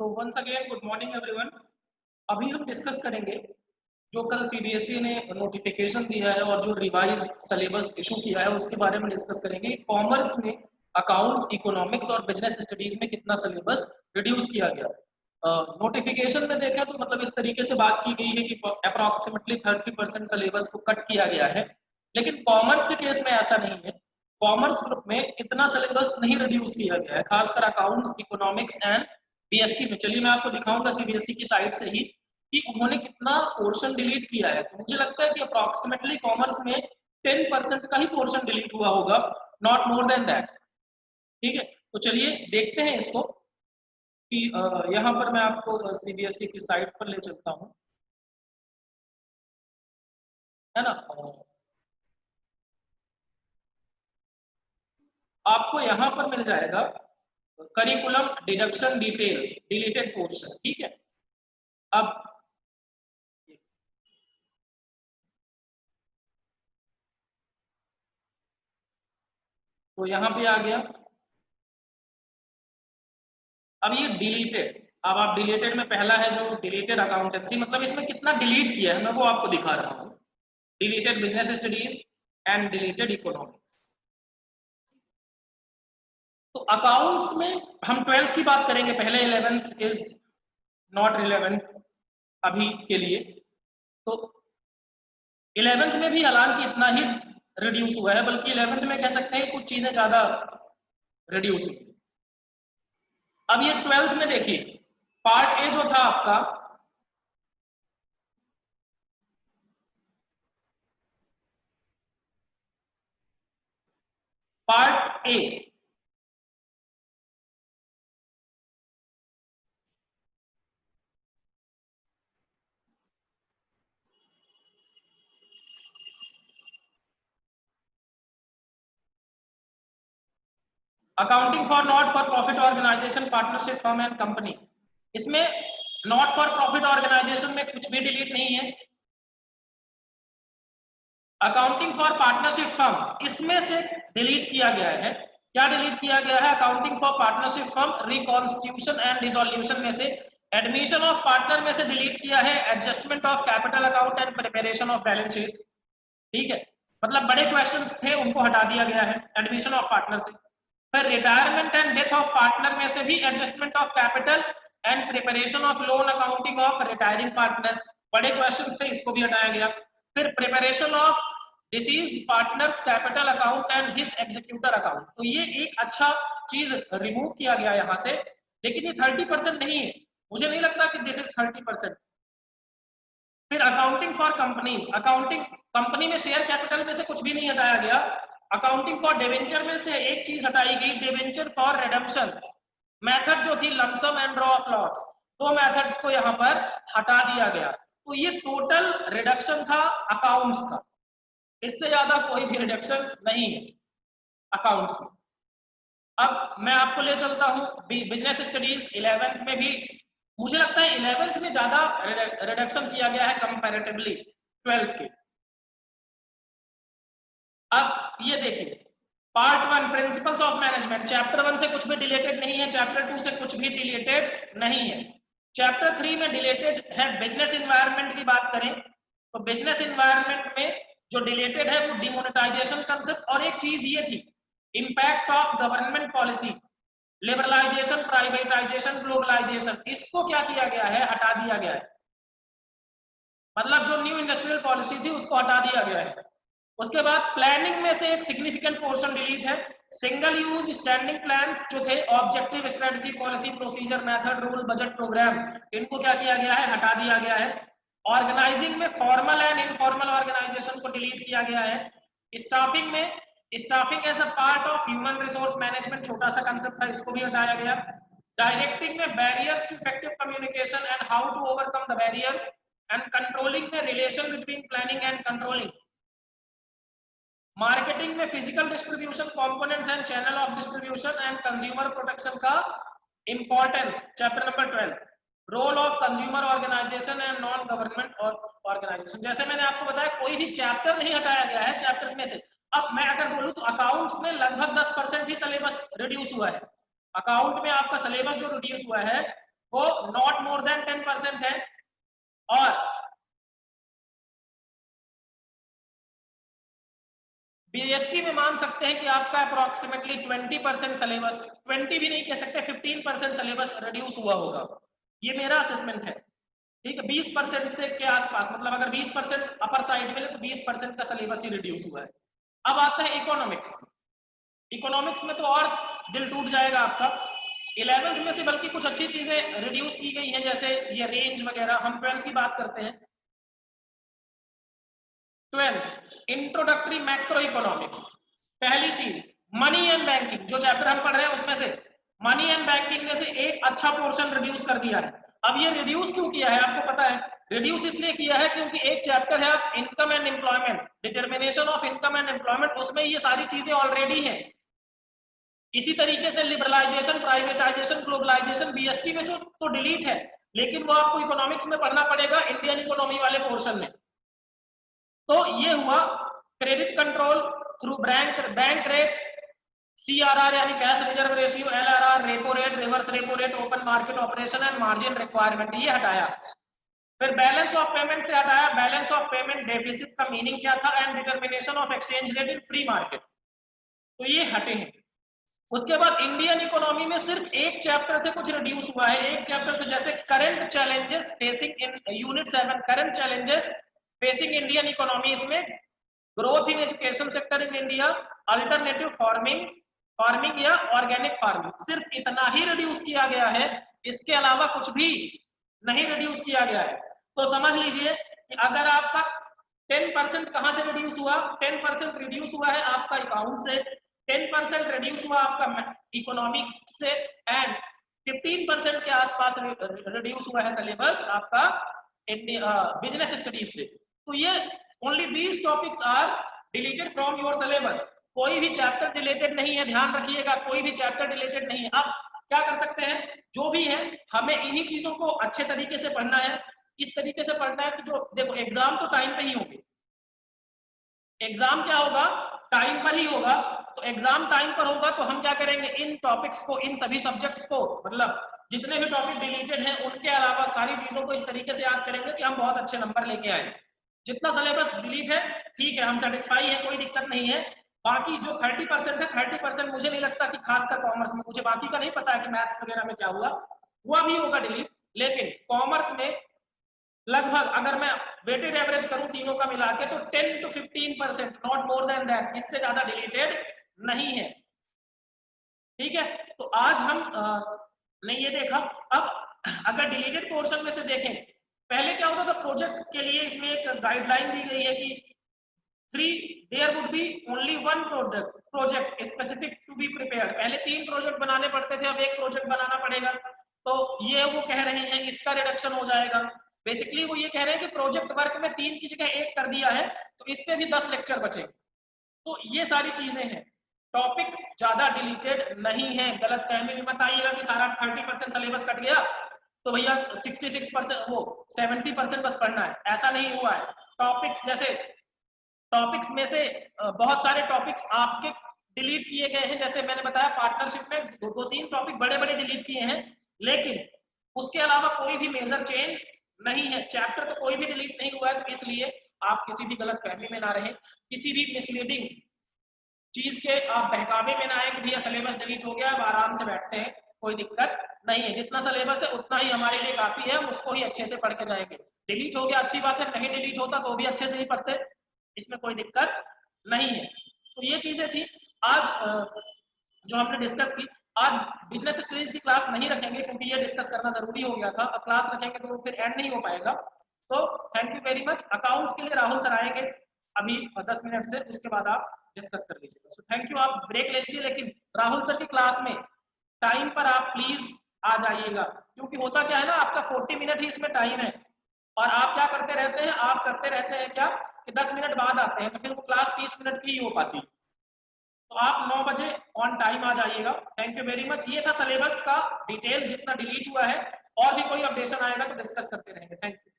तो once again good morning everyone. अभी हम डिस्कस करेंगे जो कल सीबीएसई ने नोटिफिकेशन दिया है और जो रिवाइज सिलेबस इशू किया है उसके बारे में डिस्कस करेंगे। कॉमर्स में अकाउंट्स, इकोनॉमिक्स और बिजनेस स्टडीज में कितना सिलेबस रिड्यूस किया गया। नोटिफिकेशन में देखा तो मतलब इस तरीके से बात की गई है कि अप्रॉक्सीमेटली 30% सिलेबस को कट किया गया है, लेकिन कॉमर्स के केस में ऐसा नहीं है। कॉमर्स ग्रुप में इतना सिलेबस नहीं रिड्यूस किया गया है, खासकर अकाउंट्स, इकोनॉमिक्स एंड बीएसटी में। चलिए मैं आपको दिखाऊंगा सीबीएसई की साइट से ही कि उन्होंने कितना पोर्शन डिलीट किया है। तो मुझे लगता है कि अप्रॉक्सीमेटली कॉमर्स में 10% का ही पोर्शन डिलीट हुआ होगा, नॉट मोर देन दैट। ठीक है, तो चलिए देखते हैं इसको कि यहाँ पर मैं आपको सीबीएसई की साइट पर ले चलता हूँ, है ना। आपको यहाँ पर मिल जाएगा curriculum deduction details deleted portion. ठीक है, अब तो यहाँ पे आ गया। अब ये डिलीटेड, अब आप डिलीटेड में पहला है जो डिलीटेड अकाउंटेंसी, मतलब इसमें कितना डिलीट किया है मैं वो आपको दिखा रहा हूँ। Deleted business studies and deleted economics. तो अकाउंट्स में हम 12th की बात करेंगे पहले, 11th इज नॉट रिलेवेंट अभी के लिए। तो 11th में भी हालांकि इतना ही रिड्यूस हुआ है, बल्कि 11th में कह सकते हैं कुछ चीजें ज्यादा रिड्यूस हुई। अब ये 12th में देखिए, पार्ट ए जो था आपका, part A accounting for not for profit organisation, partnership firm and company. इसमें नॉट फॉर प्रॉफिट ऑर्गेनाइजेशन में कुछ भी डिलीट नहीं है। अकाउंटिंग फॉर पार्टनरशिप फर्म इसमें से डिलीट किया गया है। क्या डिलीट किया गया है? Accounting for partnership firm reconstitution and dissolution में से एडमिशन ऑफ पार्टनर में से डिलीट किया है adjustment of capital account and preparation of balance sheet. ठीक है, मतलब बड़े क्वेश्चंस थे उनको हटा दिया गया है एडमिशन ऑफ पार्टनर से। फिर retirement and death of partner में से भी adjustment of capital and preparation of loan accounting of retiring partner, बड़े क्वेश्चन थे, इसको भी हटाया गया। फिर preparation of deceased partners capital account and his executor account, तो ये एक अच्छा चीज रिमूव किया गया यहाँ से। लेकिन ये 30% नहीं है, मुझे नहीं लगता कि दिस इज 30%। फिर accounting for companies, accounting company में शेयर कैपिटल में से कुछ भी नहीं हटाया गया। अकाउंटिंग फॉर डिवेंचर में से एक चीज हटाई गई, डिवेंचर फॉर रिडेम्पशन मेथड जो थी lump sum and draw of lots, दो मेथड्स को यहाँ पर हटा दिया गया। तो ये टोटल रिडक्शन था अकाउंट्स का, इससे ज्यादा कोई भी रिडक्शन नहीं है अकाउंट्स में। अब मैं आपको ले चलता हूं बिजनेस स्टडीज। 11th में भी मुझे लगता है 11th में ज्यादा रिडक्शन किया गया है कंपैरेटिवली 12th के। अब ये देखिए, part 1 principles of management, chapter 1 से कुछ भी डिलेटेड नहीं है, चैप्टर 2 से कुछ भी डिलेटेड नहीं है। चैप्टर 3 में डिलेटेड है बिजनेस इन्वायरमेंट की बात करें तो बिजनेस इन्वायरमेंट में जो डिलेटेड है वो डिमोनेटाइजेशन कंसेप्ट, और एक चीज ये थी impact of government policy, liberalisation, privatisation, globalisation, इसको क्या किया गया है? हटा दिया गया है। मतलब जो न्यू इंडस्ट्रियल पॉलिसी थी उसको हटा दिया गया है। उसके बाद प्लानिंग में से एक सिग्निफिकेंट पोर्शन डिलीट है। सिंगल यूज स्टैंडिंग प्लान्स जो थे, objective, strategy, policy, procedure, method, rule, budget, programme, इनको क्या किया गया है? हटा दिया गया है। ऑर्गेनाइजिंग में फॉर्मल एंड इनफॉर्मल ऑर्गेनाइजेशन को डिलीट किया गया है। स्टाफिंग में staffing as a part of human resource management, छोटा सा कंसेप्ट था, इसको भी हटाया गया। डायरेक्टिंग में barriers to effective communication and how to overcome the barriers, and controlling में relation between planning and controlling. Marketing में physical distribution, components and channel of distribution and consumer protection का importance, chapter number 12। Role of consumer organisation and non government organisation. जैसे मैंने आपको बताया कोई भी chapter नहीं हटाया गया है चैप्टर्स में से। अब मैं अगर बोलूं तो अकाउंट्स में लगभग 10% ही सिलेबस रिड्यूस हुआ है। अकाउंट में आपका सिलेबस जो रिड्यूस हुआ है वो नॉट मोर देन 10% है, और बीएसटी में मान सकते हैं कि आपका अप्रोक्सीमेटली 20% सिलेबस, 20 भी नहीं कह सकते, 15% सिलेबस रिड्यूस हुआ होगा। ये मेरा असेसमेंट है, ठीक है। 20% से के आसपास, मतलब अगर 20% अपर साइड में तो 20% का सिलेबस ही रिड्यूस हुआ है। अब आता है इकोनॉमिक्स। इकोनॉमिक्स में तो और दिल टूट जाएगा आपका। 11th में से बल्कि कुछ अच्छी चीजें रिड्यूस की गई हैं, जैसे ये रेंज वगैरह। हम 12th की बात करते हैं। 12th introductory macro economics. पहली चीज मनी एंड बैंकिंग, जो चैप्टर हम पढ़ रहे हैं उसमें से मनी एंड बैंकिंग में से एक अच्छा पोर्शन रिड्यूस कर दिया है। अब ये रिड्यूस क्यों किया है आपको पता है? रिड्यूस इसलिए किया है क्योंकि एक चैप्टर है income and employment, determination of income and employment, उसमें ये सारी चीजें ऑलरेडी हैं। इसी तरीके से लिबरलाइजेशन, प्राइवेटाइजेशन, ग्लोबलाइजेशन बीएसटी में से तो डिलीट है, लेकिन वो आपको इकोनॉमिक्स में पढ़ना पड़ेगा इंडियन इकोनॉमी वाले पोर्शन में। तो ये हुआ credit control through bank rate, CRR यानी cash reserve ratio, LRR, repo rate, reverse repo rate, open market operation and margin requirement, ये हटाया। फिर बैलेंस ऑफ पेमेंट से हटाया, बैलेंस ऑफ पेमेंट डेफिसिट का मीनिंग क्या था, and determination of exchange rate in free market, तो ये हटे हैं। उसके बाद इंडियन इकोनॉमी में सिर्फ एक चैप्टर से कुछ रिड्यूस हुआ है, एक चैप्टर से, जैसे current challenges facing in unit 7, current challenges facing Indian economy, इसमें growth in education sector in India, alternative farming या ऑर्गेनिक फार्मिंग, सिर्फ इतना ही रिड्यूस किया गया है, इसके अलावा कुछ भी नहीं रिड्यूस किया गया है। तो समझ लीजिए कि अगर आपका 10% कहां से रिड्यूस हुआ, 10% रिड्यूस हुआ है आपका अकाउंट से, 10% रिड्यूस हुआ आपका इकोनॉमिक्स से, एंड 15% के आसपास रिड्यूस हुआ है सिलेबस आपका बिजनेस स्टडीज से। तो ये only these topics are deleted from your syllabus. कोई भी चैप्टर डिलीटेड नहीं है, ध्यान रखिएगा, कोई भी चैप्टर डिलीटेड नहीं है। अब क्या कर सकते हैं, जो भी है हमें इन्हीं चीजों को अच्छे तरीके से पढ़ना है। इस तरीके से पढ़ना है कि जो देखो एग्जाम तो टाइम पे ही होंगे, एग्जाम क्या होगा, टाइम पर ही होगा। तो एग्जाम टाइम पर होगा तो हम क्या करेंगे, इन टॉपिक्स को, इन सभी सब्जेक्ट्स को, मतलब जितने भी टॉपिक डिलीटेड हैं उनके अलावा सारी चीजों को इस तरीके से याद करेंगे कि हम बहुत अच्छे नंबर लेके आए। जितना सिलेबस डिलीट है ठीक है, हम सेटिस्फाई है, कोई दिक्कत नहीं है। बाकी जो 30% है, 30% मुझे नहीं लगता कि खासकर कॉमर्स में, मुझे बाकी का नहीं पता है कि मैथ्स वगैरह में क्या हुआ भी होगा डिलीट, लेकिन कॉमर्स में लगभग अगर मैं वेटेड एवरेज करूं तीनों का मिला के तो 10 to 15%, not more than that, इससे ज्यादा डिलीटेड नहीं है। ठीक है, तो आज हम ने ये देखा। अब अगर डिलीटेड पोर्शन में से देखें, पहले क्या होता था, प्रोजेक्ट के लिए इसमें एक गाइडलाइन दी गई है कि there would be only one project specific to be prepared. पहले 3 प्रोजेक्ट बनाने पड़ते थे, अब एक प्रोजेक्ट बनाना पड़ेगा। तो ये वो कह रहे हैं इसका रिडक्शन हो जाएगा। बेसिकली वो ये कह रहे हैं कि प्रोजेक्ट वर्क में 3 की जगह 1 कर दिया है, तो इससे भी 10 लेक्चर बचे। तो ये सारी चीजें हैं, टॉपिक्स ज्यादा डिलीटेड नहीं है। गलत फहमी में मत आइएगा कि सारा 30% सिलेबस कट गया तो भैया 66% वो 70% बस पढ़ना है, ऐसा नहीं हुआ है। टॉपिक्स जैसे टॉपिक्स में से बहुत सारे टॉपिक्स आपके डिलीट किए गए हैं, जैसे मैंने बताया पार्टनरशिप में 2-3 टॉपिक बड़े डिलीट किए हैं, लेकिन उसके अलावा कोई भी मेजर चेंज नहीं है। चैप्टर तो कोई भी डिलीट नहीं हुआ है, तो इसलिए आप किसी भी गलत फहमी में ना रहें, किसी भी मिसलीडिंग चीज के आप बहकावे में ना आए कि भैया सिलेबस डिलीट हो गया, अब आराम से बैठते हैं, कोई दिक्कत नहीं है। जितना सिलेबस है उतना ही हमारे लिए काफी है, हम उसको ही अच्छे से पढ़ के जाएंगे। डिलीट हो गया अच्छी बात है, नहीं डिलीट होता तो भी अच्छे से ही पढ़ते, इसमें कोई दिक्कत नहीं है। तो ये चीजें थी आज जो हमने डिस्कस की। आज बिजनेस स्टडीज की क्लास नहीं रखेंगे क्योंकि ये डिस्कस करना जरूरी हो गया था, अब क्लास रखेंगे तो फिर एंड नहीं हो पाएगा। तो thank you very much. Accounts के लिए राहुल सर आएंगे अभी 10 मिनट से, उसके बाद आप डिस्कस कर लीजिएगा। सो थैंक यू, आप ब्रेक ले लीजिए, लेकिन राहुल सर की क्लास में टाइम पर आप प्लीज आ जाइएगा, क्योंकि होता क्या है ना, आपका 40 मिनट ही इसमें टाइम है, और आप क्या करते रहते हैं, आप करते रहते हैं क्या कि 10 मिनट बाद आते हैं, तो फिर वो क्लास 30 मिनट की ही हो पाती। तो आप 9 बजे ऑन टाइम आ जाइएगा। Thank you very much. ये था सिलेबस का डिटेल जितना डिलीट हुआ है, और भी कोई अपडेशन आएगा तो डिस्कस करते रहेंगे। Thank you.